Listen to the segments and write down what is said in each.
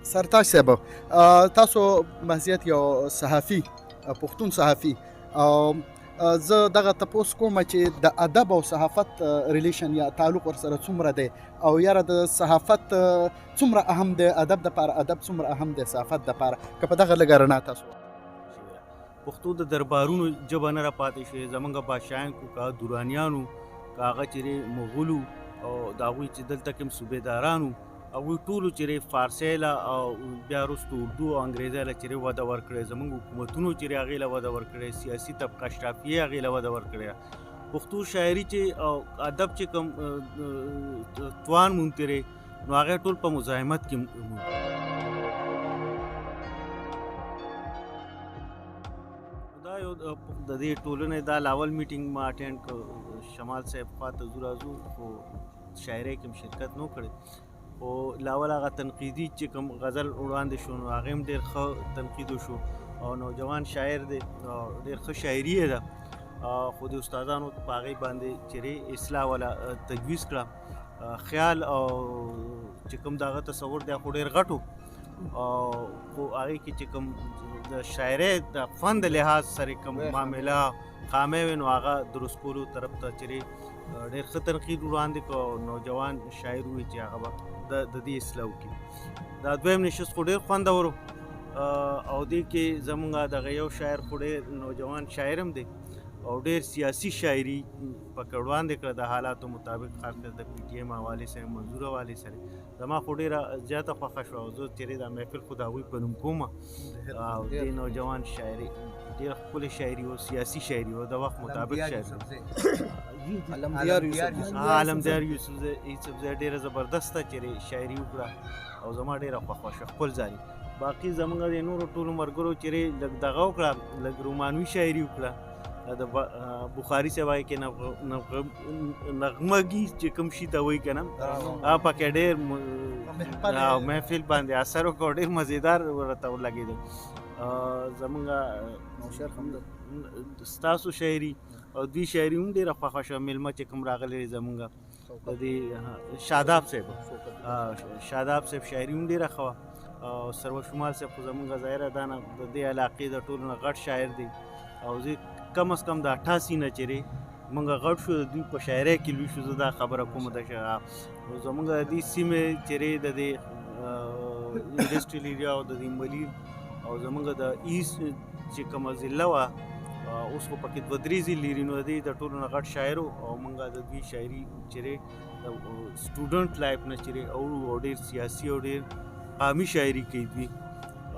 سرتاج صاحب، تاسو محضیت یو صحافي، پښتون صحافي، زه دغه تپوس کوم چې د ادب او صحافت ریلیشن یا تعلق ورسره څومره دی، او یاره د صحافت څومره اهم دی ادب دپاره، ادب څومره اهم دی صحافت دپاره، که په دغه لږه رڼا تاسو پښتو د دربارونو ژبه نه راپاتې شوې. زمونږ بادشاهان کو که درانیانو که هغه چیرې مغولو او د هغوی چې دلته کوم صوبېدارانو هغوی ټولو چیرې فارسۍ له او بیا وروسته اردو او انګریزۍ له چیرې وده ورکړې. زمونږ حکومتونو چیرې هغې له وده ورکړې، سیاسي طبقه اشرافیې هغې له وده ورکړې. پښتو شاعري چې او ادب چې کوم توان مونږ تېرې نو هغه ټول په مزاحمت کې مونږ. دا یو د دې ټولنې دا لاول میټینګ ما اټینډ کړ، شمال صاحب خواته ځو راځو، خو شاعرۍ کې شرکت نو کړی. خو لاول هغه تنقیدي چې کوم غزل وړاندې شو نو هغې هم ډېر ښه تنقید وشو او نوجوان شاعر دی، ډېر ښه شاعري یې ده، خو د استادانو په هغې باندې چیرې اصلاح والا تجویز کړه. خیال او چې کوم د هغه تصور دی خو ډېر غټ و، خو هغې کې چې کوم د شاعرۍ د فن د لحاظ سره کوم معامله خامې وې نو هغه درست کولو طرف ته چیرې ډېر ښه تنقید وړاندې کړ او نوجوان شاعر وویل چې هغه به د دې اصلاح وکړي. دا دویم نشست خو ډېر خوندور و او دې کې زمونږ دغه یو شاعر خو ډېر نوجوان شاعر هم دی او ډېر سیاسي شاعري پکې وړاندې کړه د حالاتو مطابق، خاص کر د پي ټي ایم حوالې سره، منظور حوالې سره. زما خو ډېره زیاته خوښه شوه او زه چیرې دا محفل خو د هغوی په نوم کوم او دې نوجوان شاعري ډېره ښکلې شاعري و، سیاسي شاعري و، د وخت مطابق شاعري. علمدیار یوسفزی ډېره زبردسته چیرې شاعري وکړه او زما ډېره خوښه شوه خپل ځاني. باقي زمونږ د نورو ټولو ملګرو چیرې لږ دغه وکړه، لږ رومانوي شاعري وکړه. د بخاري صاحب هغې کې نغمګي چې کوم شي ته وایي که نه، هغه پکې ډېر محفل باندې اثر وکړ، ډېر مزېدار ورته ولګېده. زمونږ ستاسو شاعري او دوی شاعري هم ډېره خوښه شوه. میلمه چې کوم راغلی زمونږ د دې شاداب صاحب شاعري هم ډېره ښه وه او سرور شمال صاحب خو زمونږ ظاهره دا نه د دې علاقې د ټولو نه غټ شاعر دی او زه کم از کم د 88 نه چیرې مونږ غټ شو، د دوی په شاعرۍ کې لوی شو. زه دا خبره کوم د زمونږ د دې سیمې چیرې د دې انډسټریل ایریا او د دې ملیر او زمونږ د ایست چې کومه ضلع وه اوس خو پکې 2-3 ضلعې لري، نو د دې د ټولو نه غټ شاعر او مونږ د دوی شاعري چیرې د سټوډنټ لایف نه چیرې او ډېر سیاسي او ډېر قامي شاعري کوي دوی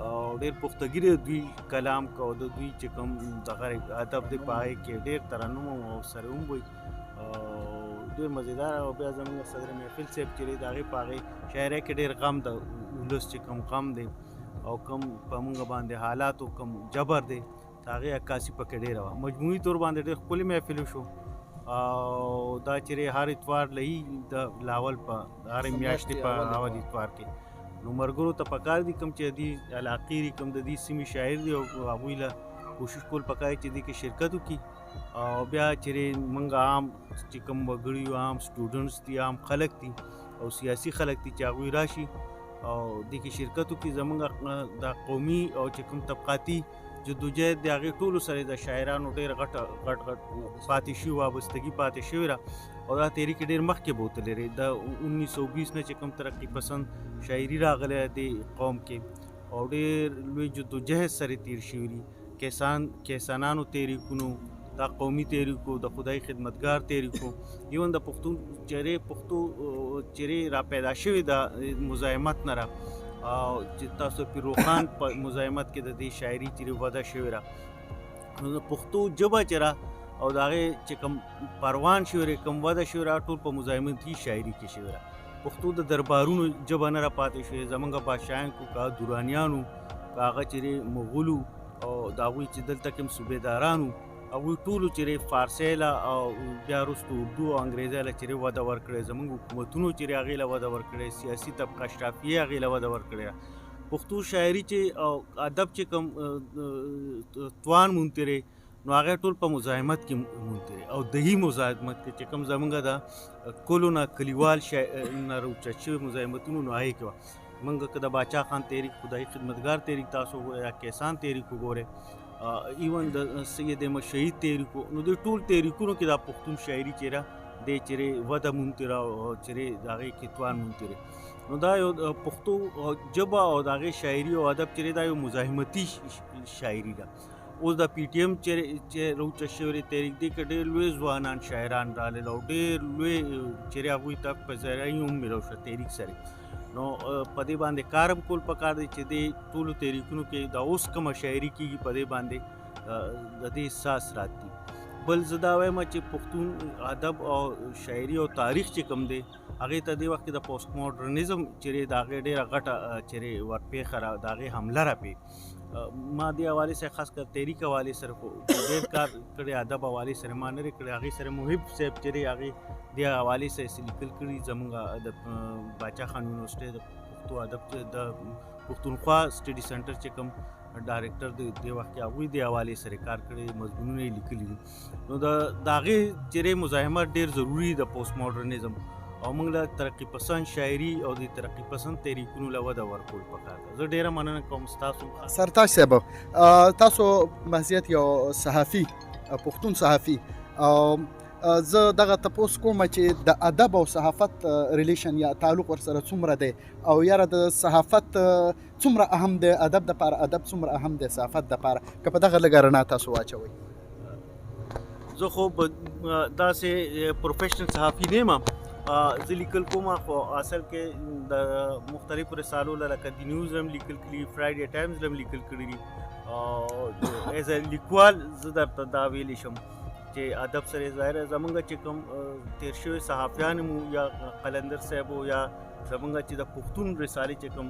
او ډېر پختګي دوی کلام کو د دوی چې کوم دغه ادب دی په هغې کې ډېر ترنم او سره هم وایي او ډېر مزېدار. او بیا زموږ صدر محفل صاحب چې د هغې په هغې شاعرۍ کې ډېر غم د ولس چې کوم غم دی او کوم په موږ باندې حالاتو کوم جبر دی د هغې عکاسي پکې ډېره وه. مجموعي طور باندې ډېر ښکلې محفل وشو او دا چیرې هر اتوار لهي د لاول په هرې میاشتې په اول اتوار کې نو ملګرو ته پکار دي کوم چې دې علاقې دي کوم د دې سیمې شاعر دي او هغوی له کوشش کول پکار چې دې کې شرکت وکړي او بیا چیرې موږ عام چې کوم وګړي یو، عام سټوډنټس دي، عام خلک دي او سیاسي خلک دي چې هغوی راشي او دې کې شرکت وکړي. زموږ د قومي او چې کوم طبقاتي جدوجہد د هغې ټولو سره د شاعرانو ډېر غټ پاتې شوي وابستګي پاتې شوې ده او دا تحریک ډېر مخکې بوتلی دی. د 1920 نه چې کوم ترقي پسند شاعري راغلی دی قوم کې او ډېر لوی جدوجہد سره تیر شوي دي. کیسانانو تحریکونو، دا قومي تحریکو، د خدای خدمتګار تحریکو، ایون د پښتو چیرې را پیدا شوي د مزاحمت نه را او چې تاسو پیر روخان په مزاحمت کې د دې شاعري چیرې وده شوې را نو د پښتو ژبه چې را او د هغې چې کوم پروان شوې را کوم وده شوې را ټول په مزاحمتي شاعري کې شوې را. پښتو د دربارونو ژبه نه راپاتې شوې. زمونږ بادشاهان کو که درانیانو که هغه چیرې مغولو او د هغوی چې دلته کوم صوبېدارانو هغوی ټولو چیرې فارسۍ له او بیا وروسته اردو او انګریزۍ له چیرې وده ورکړې. زموږ حکومتونو چیرې هغې له وده ورکړې، سیاسي طبقه اشرافیې هغې له وده ورکړې. پښتو شاعري چې او ادب چې کوم توان مونږ تېرې نو هغه ټول په مزاحمت کې مونږ او دهي مزاحمت کې چې کوم زمونږ د کلو نه کلیوال نه راوچت شوي مزاحمتونو نو هغې کې وه. منګه که د باچا خان تحریک خدای خدمتګار تحریک تاسو وګورئ یا کیسان تحریک وګورئ ایون د سید احمد شهید تحریک نو د ټول تحریکونو کې دا پښتون شاعري چیرې د چیرې وده مونږ را چیرې د هغې کتوان مونږ نو دا یو پښتو ژبه او د هغې شاعري او ادب چیرې دا یو مزاحمتي شاعري ده. اوس د پی ټی ایم چې روچه شوې تحریک دی کې ډېر لوی ځوانان شاعران راغلل او ډېر لوی چیرې هغوی ته په ذریعه هم میلاو شوه تحریک سره نو په دې باندې کارم کول پکار دی چې دې ټولو تحریکونو کې دا اوس کومه شاعري کېږي په دې باندې د دې احساس راتلي. بل زه دا وایم چې پښتون ادب او شاعري او تاریخ چې کوم دی هغې ته دې وخت کې د پوسټ ماډرنزم چیرې د هغې ډېره غټه چیرې ورپېښه د هغې حمله راپې ما دې حوالې سره خاص کر تحریک حوالې سره ډېر کار کړی ادب حوالې سره ما نه دی کړی هغې سره محب صاحب چیرې هغې دې حوالې سره څه لیکل کړي زموږ د باچا خان یونیورسټۍ د پښتو ادب د پښتونخوا سټډي سنټر چې کوم ډایرکټر دی دې وخت کې هغوی دې حوالې سره کار کړی مضمونونه یې لیکلي دي نو د هغې چیرې مزاحمت ډېر ضروري د پوسټ ماډرنزم او موږ له ترقي پسند شاعري او د ترقي پسند تحریکونو له وده ورکول پکار ده. زه ډېره مننه کوم ستاسو. سرتاج صاحب تاسو محضیت یو صحافي پښتون صحافي زه دغه تپوس کوم چې د ادب او صحافت ریلیشن یا تعلق ورسره څومره دی او یاره د صحافت څومره اهم دی ادب دپاره ادب څومره اهم دی صحافت دپاره که په دغه لږه رڼا تاسو واچوئ. زه خو داسې پروفیشنل صحافي نه یم زه لیکل کوم خو اصل کې د مختلفو رسالو لکه د نیوز هم لیکل کړي فرایډے ټایمز هم لیکل کړي دي ایز ا لیکوال زه درته دا ویلی شم چې ادب سره ظاهره زمونږ چې کوم تیر شوي صحافیان مو یا قلندر صاحب یا زمونږ چې د پښتون رسالې چې کوم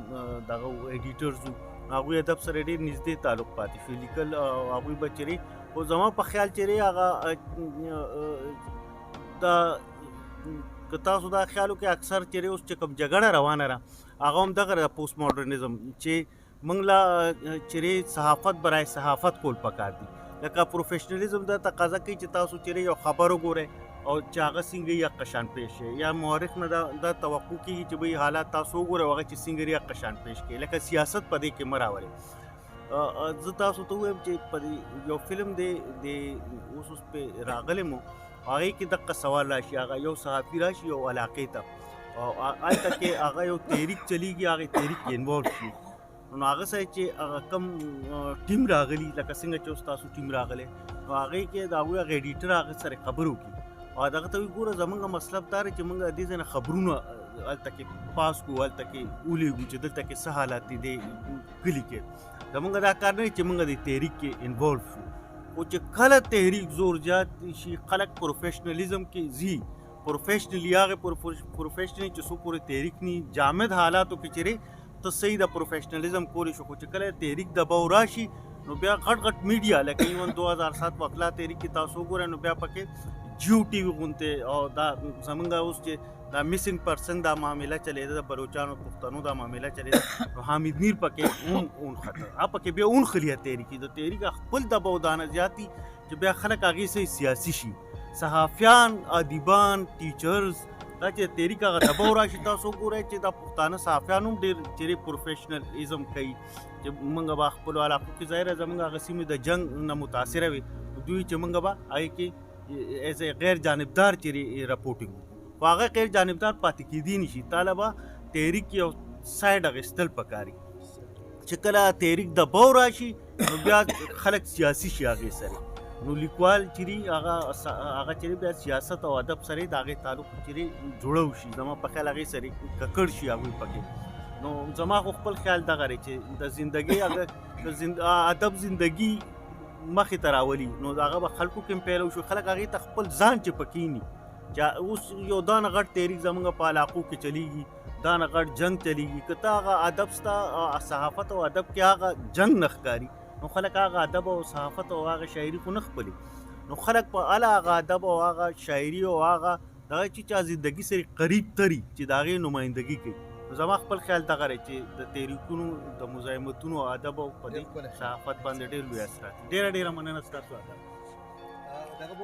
دغه ایډیټرز وو هغوی ادب سره ډېر نږدې تعلق پاتې شو لیکل هغوی به چیرې خو زما په خیال چیرې هغه د که تاسو دا خیال وکړئ اکثر چیرې اوس چې کوم جګړه روانه ده هغه هم دغه د پوسټ ماډرنزم چې موږ له چیرې صحافت برای صحافت کول پکار دي لکه پروفیشنلیزم دا تقاضا کوي چې تاسو چیرې یو خبر وګورئ او چې هغه څنګه یا قشان پیش شي یا مورخ نه دا توقع کېږي چې به حالات تاسو وګورئ هغه چې څنګه یا قشان پیش کړي لکه سیاست په دې کې مه راولئ. زه تاسو ته ووایم چې په یو فلم دی اوس پې راغلی مو هغې کې دقه سوال راشي هغه یو صحافي راشي یو علاقې ته او هلته کې هغه یو تحریک چلیږي هغې تحریک کې انوالو شي نو هغه سره چې هغه کم ټیم راغلي لکه څنګه چې اوس تاسو ټیم راغلی نو هغې کې د هغوی هغه ایډیټر هغه سره خبرې وکړي او دغه ته وایي ګوره زموږ مطلب دا دی چې موږ دې ځای نه خبرونه هلته کې پاس کړو هلته کې ولیږو چې دلته کې څه حالات دي دې کلي کې زموږ دا کار نه دی چې موږ د تحریک کې انوالو شو او چې کله تحریک زور زیات شي خلک پروفیشنلیزم کې ځي پروفیشنلی هغه پروفیشنلی چې څو پورې تحریک نی جامد حالاتو کې چیرې ته صحیح د پروفیشنلیزم کولی شو خو چې کله تحریک دباو راشي نو بیا غټ میډیا لکه ایون 2007 وکلا تحریک کې تاسو وګورئ نو بیا پکې جیو ټي وي غونته او دا زمونږ اوس چې دا میسنګ پرسن دا معامله چلیده د بلوچانو پښتنو دا معامله چلیده نو حامد میر پکې اون خطر پکې بیا اون خلیه تحریک د تحریک خپل دباو دانه زیاتی چې بیا خلک هغې سره سیاسي شي صحافیان ادیبان ټیچرز دا چې تحریک هغه دباو راشي تاسو وګورئ چې دا پښتانه صحافیان هم ډېر چیرې پروفیشنلیزم کوي چې موږ به خپلو علاقو کې ظاهره زموږ هغه سیمې د جنګ نه متاثره وي دوی چې موږ به هغې کې ایز ا غیر جانبدار چیرې راپورټینګ وکړو خو هغه غیر جانبدار پاتې کېدی نه شي تاله به تحریک یو سایډ اخیستل پکاري چې کله تحریک دباو راشي نو بیا خلک سیاسي شي هغې سره نو لیکوال چیرې هغه چیرې بیا سیاست او ادب سره د هغې تعلق چیرې جوړه شي زما په خیال هغې سره ککړ شي هغوی پکې نو زما خو خپل خیال دغه دی چې د زندګۍ هغه ادب زندګي مخې ته راولي نو هغه به خلکو کې هم پیلو شو خلک هغې ته خپل ځان چې پکېني چې اوس یو دانه غټ تحریک زموږ په علاقو کې چلیږي دانه غټ جنګ چلیږي که ته هغه ادب ستا صحافت او ادب کې هغه جنګ نه ښکاري نو خلک هغه ادب او صحافت او هغه شاعري خو نه خپلي نو خلک په اله هغه ادب او هغه شاعري او هغه دغه چې چا زندګي سره قریب تري چې د هغې نمایندګي کوي زما خپل خیال دغه دی چې د تحریکونو د مزاحمتونو او ادب او په دې صحافت باندې ډېر لوی اثرات ډېره مننه ستاسو ادب دغه